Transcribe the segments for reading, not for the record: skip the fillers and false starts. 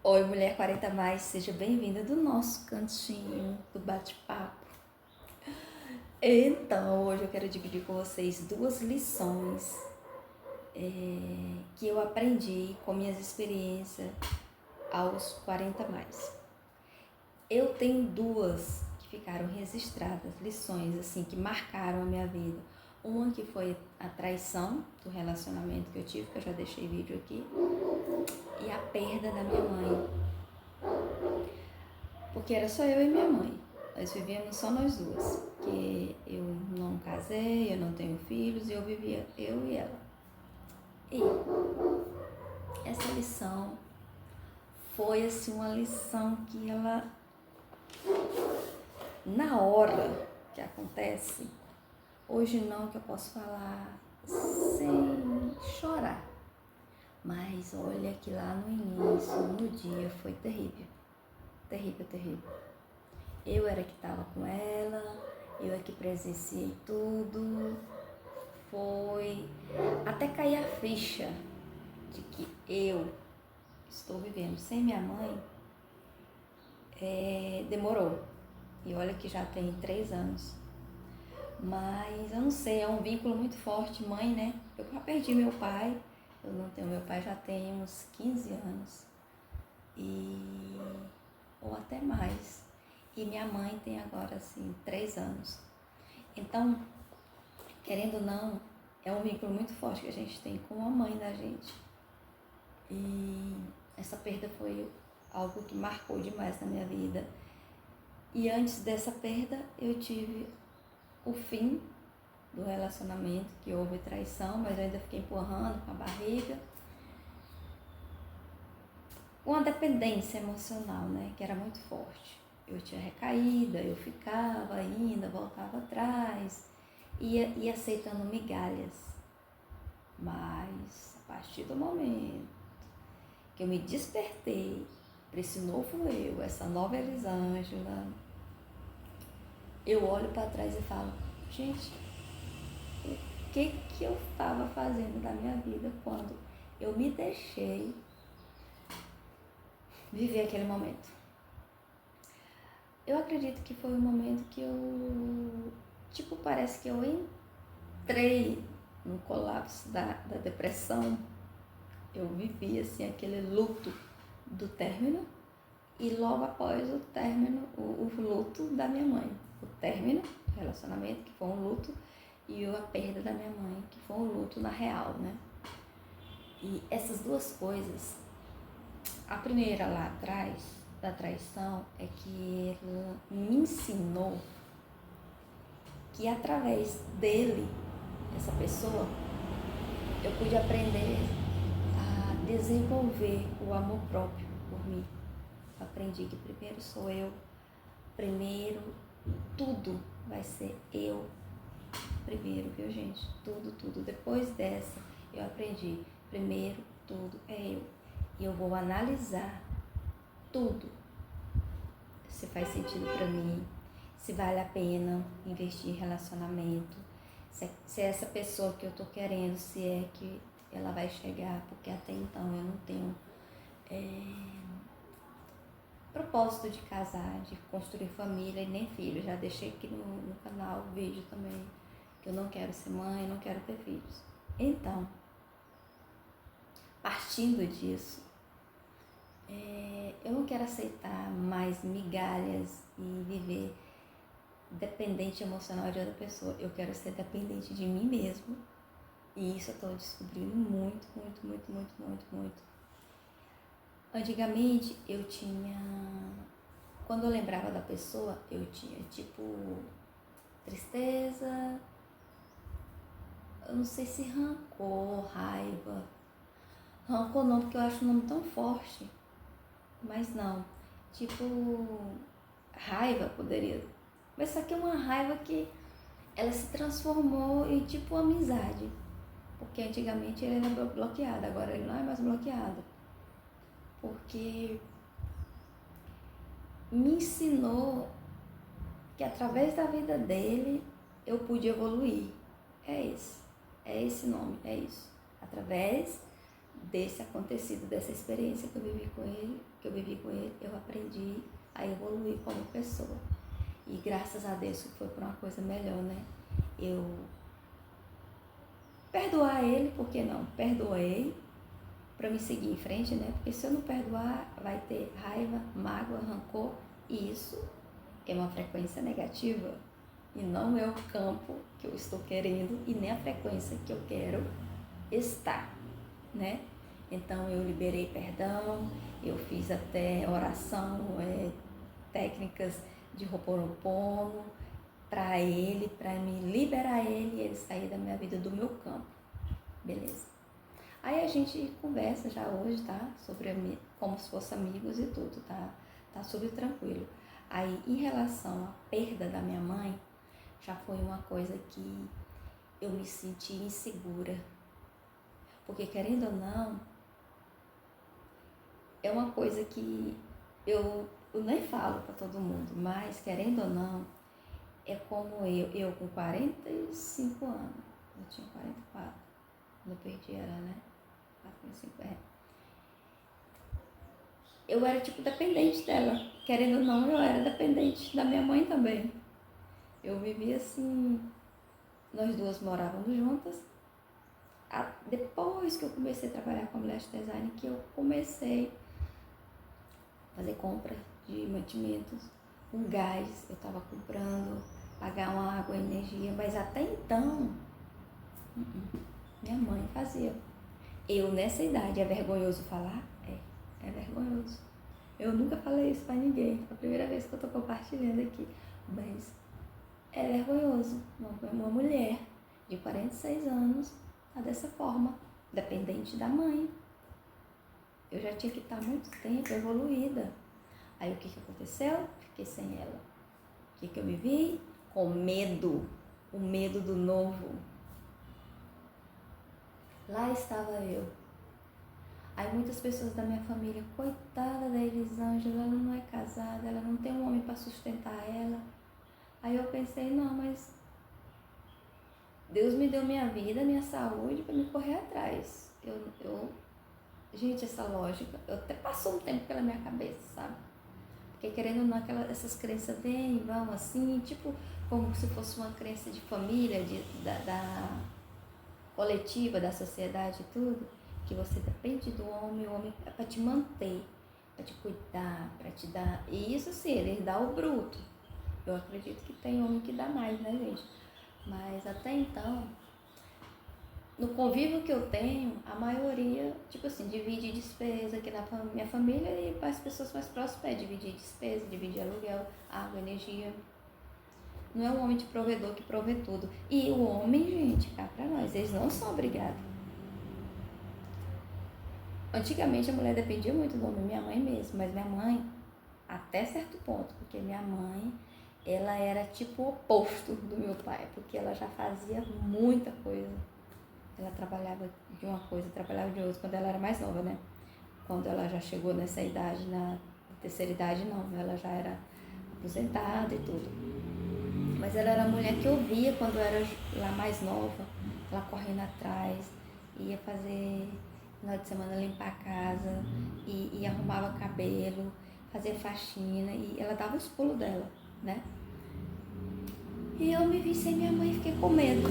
Oi, Mulher 40 Mais, seja bem-vinda do nosso cantinho do bate-papo. Então, hoje eu quero dividir com vocês duas lições que eu aprendi com minhas experiências aos 40 mais. Eu tenho duas que ficaram registradas, lições assim que marcaram a minha vida. Uma que foi a traição do relacionamento que eu tive, que eu já deixei vídeo aqui, e a perda da minha mãe. Porque era só eu e minha mãe. Nós vivíamos só nós duas. Porque eu não casei, eu não tenho filhos, e eu vivia eu e ela. E essa lição foi assim uma lição que ela, na hora que acontece, hoje não que eu posso falar sem chorar. Mas olha que lá no início, no dia, foi terrível. Terrível, terrível. Eu era que estava com ela, eu é que presenciei tudo. Foi até cair a ficha de que eu estou vivendo sem minha mãe, demorou. E olha que já tem 3 anos. Mas eu não sei, é um vínculo muito forte, mãe, né? Eu já perdi meu pai, eu não tenho meu pai já tem uns 15 anos. Ou até mais. E minha mãe tem agora, assim, 3 anos. Então, querendo ou não, é um vínculo muito forte que a gente tem com a mãe da gente. E essa perda foi algo que marcou demais na minha vida. E antes dessa perda, eu tive o fim do relacionamento, que houve traição, mas eu ainda fiquei empurrando com a barriga. Uma dependência emocional, né, que era muito forte. Eu tinha recaída, eu ficava ainda, voltava atrás, ia aceitando migalhas. Mas a partir do momento que eu me despertei para esse novo eu, essa nova Elisângela, eu olho para trás e falo, gente, o que eu estava fazendo na minha vida quando eu me deixei viver aquele momento? Eu acredito que foi um momento que eu, parece que eu entrei no colapso da depressão. Eu vivi assim aquele luto do término e logo após o término, o luto da minha mãe. O término do relacionamento, que foi um luto, e a perda da minha mãe, que foi um luto na real, né? E essas duas coisas, a primeira lá atrás, da traição, é que ela me ensinou que através dele, essa pessoa, eu pude aprender a desenvolver o amor próprio por mim. Aprendi que primeiro sou eu, primeiro tudo vai ser eu primeiro, viu, gente? Tudo. Depois dessa, eu aprendi, primeiro tudo é eu. E eu vou analisar tudo, se faz sentido pra mim, se vale a pena investir em relacionamento, se é essa pessoa que eu tô querendo, se é que ela vai chegar, porque até então eu não tenho propósito de casar, de construir família e nem filho. Já deixei aqui no canal o vídeo também, que eu não quero ser mãe, não quero ter filhos. Então, partindo disso, eu não quero aceitar mais migalhas e viver dependente emocional de outra pessoa. Eu quero ser dependente de mim mesmo. E isso eu tô descobrindo muito. Antigamente eu tinha, quando eu lembrava da pessoa, eu tinha tristeza, eu não sei se rancor, raiva. Rancor não, porque eu acho um nome tão forte, mas não, raiva poderia, mas isso aqui é uma raiva que ela se transformou em amizade, porque antigamente ele era bloqueado, agora ele não é mais bloqueado, porque me ensinou que através da vida dele eu pude evoluir. É esse nome, é isso. Através desse acontecido, dessa experiência que eu vivi com ele, eu aprendi a evoluir como pessoa. E graças a Deus foi por uma coisa melhor, né? Eu perdoar ele, por que não? Perdoei para me seguir em frente, né? Porque se eu não perdoar, vai ter raiva, mágoa, rancor, e isso é uma frequência negativa e não é o campo que eu estou querendo e nem a frequência que eu quero estar, né? Então eu liberei perdão, eu fiz até oração, técnicas de Ho'oponopono para ele, para me liberar ele e ele sair da minha vida, do meu campo, beleza? Aí a gente conversa já hoje, tá? Sobre como se fosse amigos e tudo, tá? Tá super tranquilo. Aí em relação à perda da minha mãe, já foi uma coisa que eu me senti insegura. Porque querendo ou não, é uma coisa que eu nem falo para todo mundo, mas querendo ou não, é como eu com 45 anos, eu tinha 44, quando eu perdi ela, né? 45, eu era tipo dependente dela, querendo ou não, eu era dependente da minha mãe também. Eu vivia assim, nós duas morávamos juntas. Depois que eu comecei a trabalhar com a Mulher Design, que eu comecei a fazer compra de mantimentos, um gás eu estava comprando, pagar uma água, energia, mas até então, minha mãe fazia. Eu nessa idade, é vergonhoso falar? É vergonhoso. Eu nunca falei isso pra ninguém, é a primeira vez que eu tô compartilhando aqui, mas é vergonhoso uma mulher de 46 anos tá dessa forma, dependente da mãe. Eu já tinha que estar há muito tempo evoluída. Aí o que aconteceu? Fiquei sem ela. O que eu me vi? Com medo, o medo do novo. Lá estava eu. Aí muitas pessoas da minha família, coitada da Elisângela, ela não é casada, ela não tem um homem para sustentar ela. Aí eu pensei, não, mas Deus me deu minha vida, minha saúde para me correr atrás. Gente, essa lógica, eu até passou um tempo pela minha cabeça, sabe? Porque querendo ou não, essas crenças vêm e vão assim, tipo, como se fosse uma crença de família, da coletiva, da sociedade e tudo, que você depende do homem, o homem é para te manter, para te cuidar, para te dar. E isso sim, ele dá o bruto. Eu acredito que tem homem que dá mais, né, gente? Mas até então, no convívio que eu tenho, a maioria, tipo assim, divide despesa, que na minha família e para as pessoas mais próximas dividir despesa, dividir aluguel, água, energia. Não é um homem de provedor que provê tudo. E o homem, gente, cá pra nós, eles não são obrigados. Antigamente a mulher dependia muito do homem, minha mãe mesmo, mas minha mãe, até certo ponto, porque minha mãe, ela era tipo o oposto do meu pai, porque ela já fazia muita coisa. Ela trabalhava de uma coisa, trabalhava de outra, quando ela era mais nova, né? Quando ela já chegou nessa idade, na terceira idade, não, ela já era aposentada e tudo. Mas ela era a mulher que eu via quando eu era lá mais nova, ela correndo atrás, ia fazer final de semana limpar a casa, e arrumava cabelo, fazia faxina, e ela dava os pulos dela, né? E eu me vi sem minha mãe e fiquei com medo.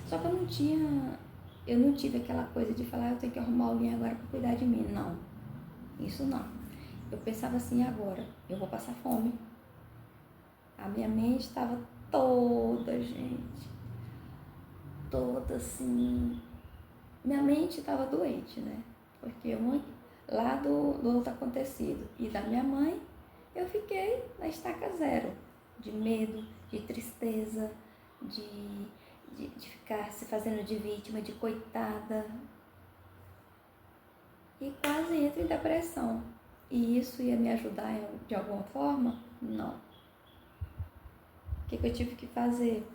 Só que eu não tive aquela coisa de falar, eu tenho que arrumar alguém agora para cuidar de mim. Não, isso não. Eu pensava assim, agora, eu vou passar fome. A minha mente estava toda, gente, toda assim. Minha mente estava doente, né? Porque lá do outro acontecido e da minha mãe, eu fiquei na estaca zero. De medo, de tristeza, de ficar se fazendo de vítima, de coitada. E quase entro em depressão. E isso ia me ajudar de alguma forma? Não. O que eu tive que fazer?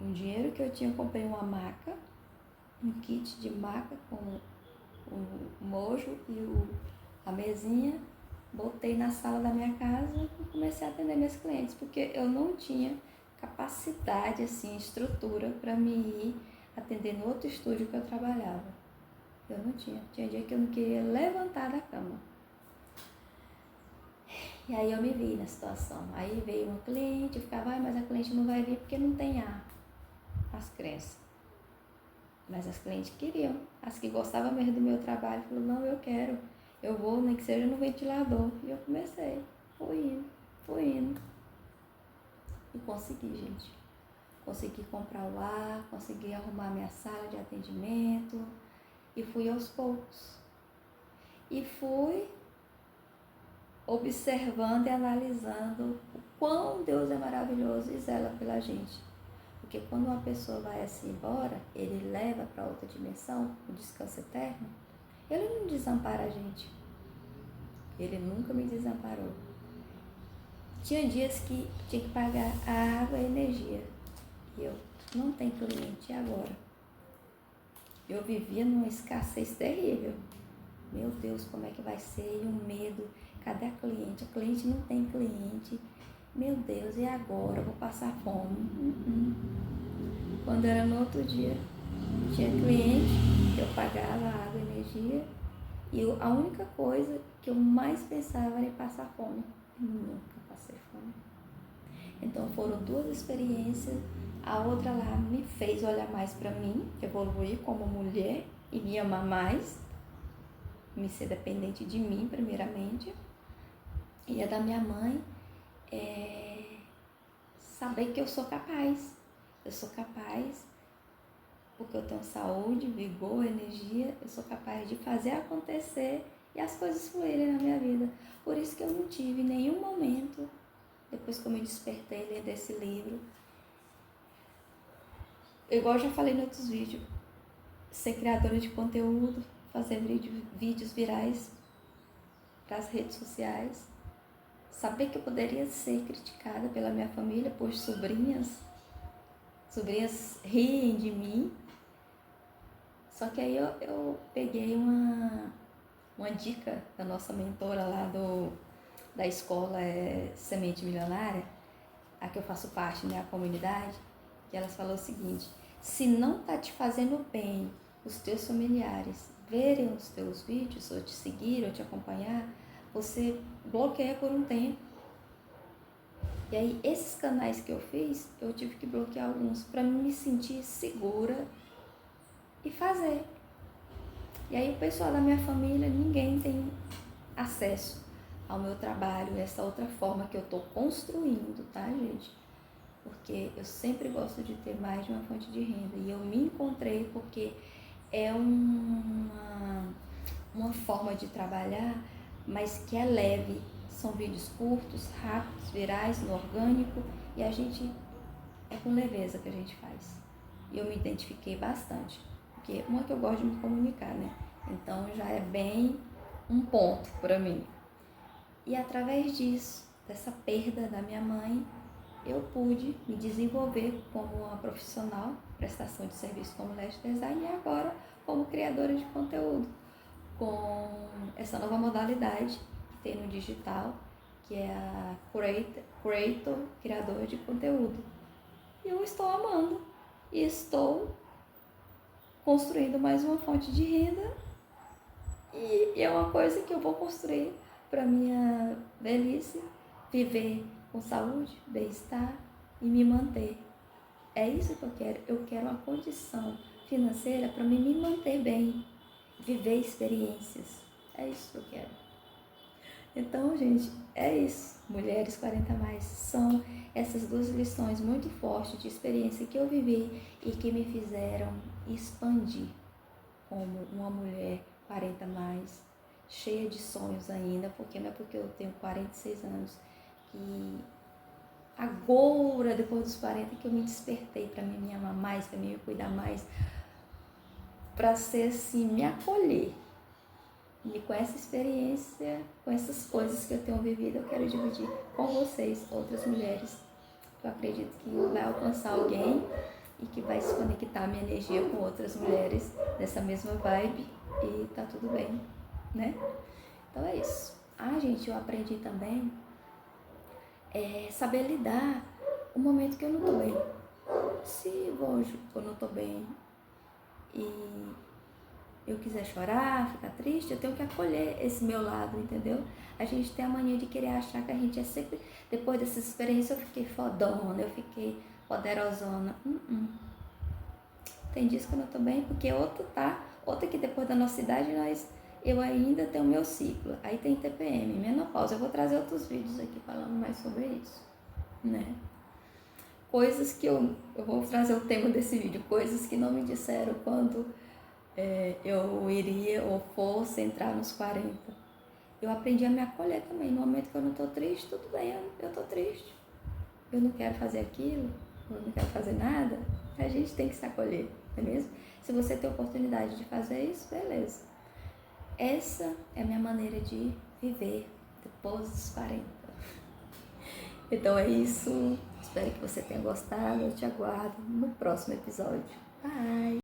Um dinheiro que eu tinha, eu comprei uma maca, um kit de maca com o mojo e a mesinha, botei na sala da minha casa e comecei a atender meus clientes, porque eu não tinha capacidade, assim, estrutura para me ir atender no outro estúdio que eu trabalhava. Eu não tinha. Tinha dia que eu não queria levantar da cama. E aí eu me vi na situação. Aí veio uma cliente, eu ficava, mas a cliente não vai vir porque não tem as crenças. Mas as clientes queriam. As que gostavam mesmo do meu trabalho, falaram, não, eu quero. Eu vou, nem que seja no ventilador. E eu comecei. Fui indo. E consegui, gente. Consegui comprar o ar, consegui arrumar minha sala de atendimento. E fui aos poucos. E fui observando e analisando o quão Deus é maravilhoso e zela pela gente. Porque quando uma pessoa vai assim embora, ele leva para outra dimensão, o descanso eterno, ele não desampara a gente. Ele nunca me desamparou. Tinha dias que tinha que pagar a água e a energia. E eu não tenho cliente agora. Eu vivia numa escassez terrível. Meu Deus, como é que vai ser? E um medo. Cadê a cliente? A cliente não tem cliente. Meu Deus, e agora? Eu vou passar fome. Quando era no outro dia, tinha cliente, eu pagava a água e energia. E a única coisa que eu mais pensava era em passar fome. Nunca passei fome. Então foram duas experiências. A outra lá me fez olhar mais para mim, evoluir como mulher e me amar mais. Me ser dependente de mim, primeiramente. E a da minha mãe saber que eu sou capaz. Eu sou capaz porque eu tenho saúde, vigor, energia. Eu sou capaz de fazer acontecer e as coisas fluírem na minha vida. Por isso que eu não tive nenhum momento, depois que eu me despertei lendo esse livro, igual eu já falei em outros vídeos, ser criadora de conteúdo, fazer vídeos virais para as redes sociais, saber que eu poderia ser criticada pela minha família, pois sobrinhas riem de mim. Só que aí eu peguei uma dica da nossa mentora lá da escola Semente Milionária, a que eu faço parte, né, a comunidade, que elas falou o seguinte: se não tá te fazendo bem os teus familiares verem os teus vídeos, ou te seguir, ou te acompanhar, você bloqueia por um tempo. E aí, esses canais que eu fiz, eu tive que bloquear alguns para me sentir segura e fazer. E aí, o pessoal da minha família, ninguém tem acesso ao meu trabalho, essa outra forma que eu tô construindo, tá, gente? Porque eu sempre gosto de ter mais de uma fonte de renda. E eu me encontrei porque é uma forma de trabalhar, mas que é leve. São vídeos curtos, rápidos, virais, no orgânico, e a gente é com leveza que a gente faz. E eu me identifiquei bastante, porque uma que eu gosto de me comunicar, né? Então já é bem um ponto para mim. E através disso, dessa perda da minha mãe, eu pude me desenvolver como uma profissional, prestação de serviço como layout design, e agora como criadora de conteúdo, com essa nova modalidade que tem no digital, que é a Creator, criador de conteúdo. E eu estou amando e estou construindo mais uma fonte de renda, e é uma coisa que eu vou construir para minha velhice, viver com saúde, bem-estar e me manter. É isso que eu quero. Eu quero uma condição financeira para me manter bem, viver experiências. É isso que eu quero. Então, gente, é isso. Mulheres 40 mais são essas duas lições muito fortes de experiência que eu vivi e que me fizeram expandir como uma mulher 40 mais, cheia de sonhos ainda, porque não é porque eu tenho 46 anos que agora, depois dos 40, que eu me despertei para me amar mais, para me cuidar mais, para ser assim, me acolher. E com essa experiência, com essas coisas que eu tenho vivido, eu quero dividir com vocês, outras mulheres, que eu acredito que vai alcançar alguém e que vai se conectar a minha energia com outras mulheres dessa mesma vibe, e tá tudo bem, né? Então é isso. Gente, eu aprendi também saber lidar o momento que eu não tô bem. Se hoje eu não tô bem, e eu quiser chorar, ficar triste, eu tenho que acolher esse meu lado, entendeu? A gente tem a mania de querer achar que a gente é sempre... Depois dessa experiência eu fiquei fodona, eu fiquei poderosona. Tem dias que eu não tô bem, porque outra que depois da nossa idade eu ainda tenho o meu ciclo. Aí tem TPM, menopausa. Eu vou trazer outros vídeos aqui falando mais sobre isso, né? Coisas que eu vou trazer o tema desse vídeo, coisas que não me disseram quando eu iria ou fosse entrar nos 40. Eu aprendi a me acolher também. No momento que eu não tô triste, tudo bem, eu tô triste. Eu não quero fazer aquilo, eu não quero fazer nada. A gente tem que se acolher, não é mesmo? Se você tem oportunidade de fazer isso, beleza. Essa é a minha maneira de viver depois dos 40. Então é isso. Espero que você tenha gostado. Eu te aguardo no próximo episódio. Bye!